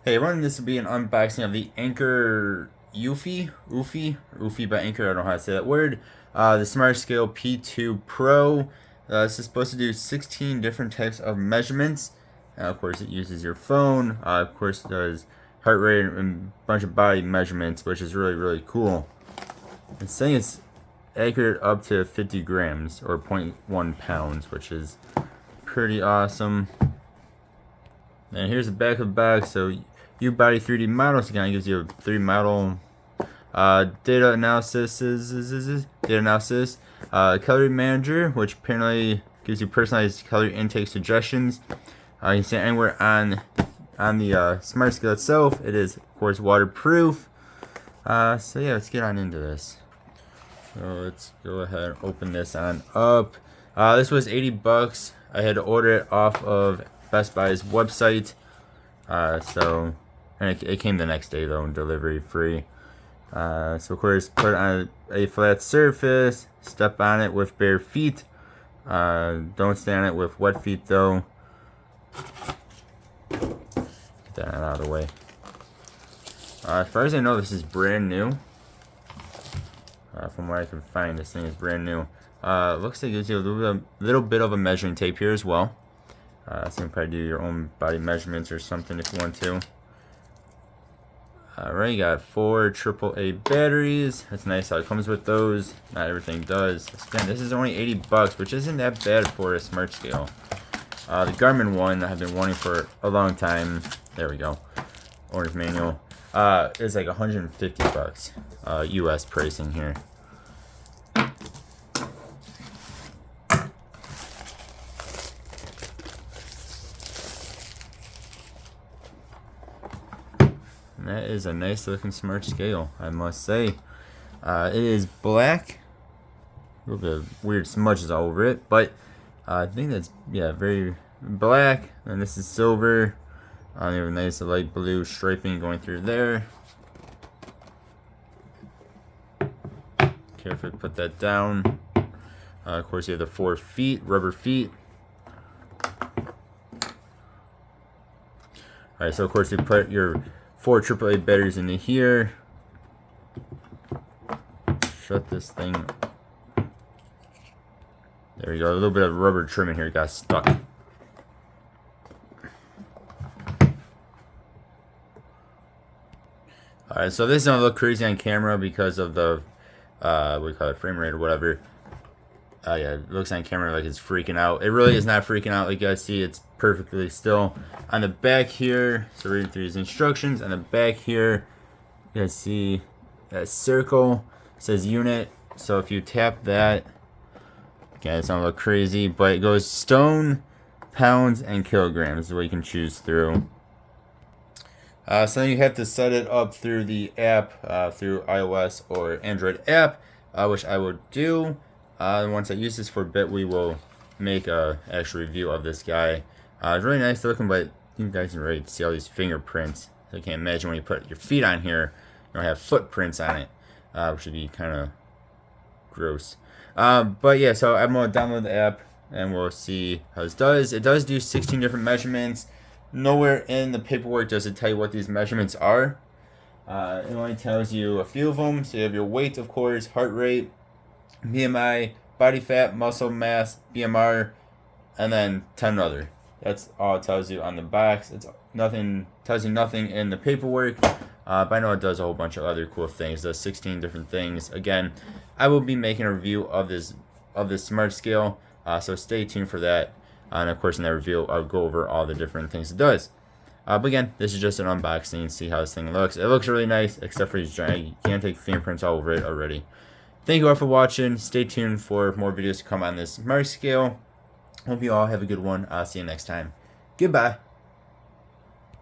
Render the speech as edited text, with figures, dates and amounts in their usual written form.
Hey everyone, this will be an unboxing of the Anker Eufy by Anker. I don't know how to say that word. The Smart Scale P2 Pro. This is supposed to do 16 different types of measurements. Of course, it uses your phone. Of course, it does heart rate and a bunch of body measurements, which is really cool. It's saying it's accurate up to 50 grams or 0.1 pounds, which is pretty awesome. And here's the back of the box. So U-Body 3D models kind of gives you a 3D model data analysis, calorie manager, which apparently gives you personalized calorie intake suggestions. You can see anywhere on the Smart Scale itself. It is of course waterproof. So yeah, let's get on into this. So let's go ahead and open this on up. This was 80 bucks. I had to order it off of Best Buy's website. And it came the next day though, and delivery free. So of course, put it on a flat surface, step on it with bare feet. Don't stand on it with wet feet though. Get that out of the way. As far as I know, this is brand new. From what I can find, this thing is brand new. Looks like it gives you a little bit of a measuring tape here as well. So you can probably do your own body measurements or something if you want to. Alright, you got 4 AAA batteries. That's nice how it comes with those. Not everything does. Again, this is only 80 bucks, which isn't that bad for a Smart Scale. The Garmin one I've been wanting for a long time. There we go. Owner's manual. It's like 150 bucks. US pricing here. That is a nice looking Smart Scale, I must say. It is black. A little bit of weird smudges all over it, but I think that's, yeah, very black. And this is silver. You have a nice light blue striping going through there. Carefully put that down. Of course, you have the 4 feet, rubber feet. Alright, so of course you put your 4 AAA batteries into here. Shut this thing. There we go. A little bit of rubber trim in here got stuck. Alright, so this is gonna look crazy on camera because of the what do you call it, frame rate or whatever. Yeah, it looks on camera like it's freaking out. It really is not freaking out. Like you guys see, it's perfectly still. On the back here, so reading through these instructions, on the back here, you guys see that circle says unit. So if you tap that, okay, it's not look crazy, but it goes stone, pounds, and kilograms is what you can choose through. So then you have to set it up through the app, through iOS or Android app, which I will do. Once I use this for a bit, we will make a actual review of this guy. It's really nice looking, but you guys can really see all these fingerprints. So I can't imagine when you put your feet on here, you don't have footprints on it, which would be kind of gross. But yeah, so I'm going to download the app and we'll see how this does. It does do 16 different measurements. Nowhere in the paperwork does it tell you what these measurements are. It only tells you a few of them. So you have your weight, of course, heart rate, BMI, body fat, muscle mass, BMR, and then 10 other. That's all it tells you on the box. It's nothing, tells you nothing in the paperwork. But I know it does a whole bunch of other cool things. It does 16 different things. Again, I will be making a review of this Smart Scale. So stay tuned for that. And of course in that review, I'll go over all the different things it does. But again, this is just an unboxing. See how this thing looks. It looks really nice, except for these gigantic fingerprints all over it already. Thank you all for watching. Stay tuned for more videos to come on this Smart Scale. Hope you all have a good one. I'll see you next time. Goodbye.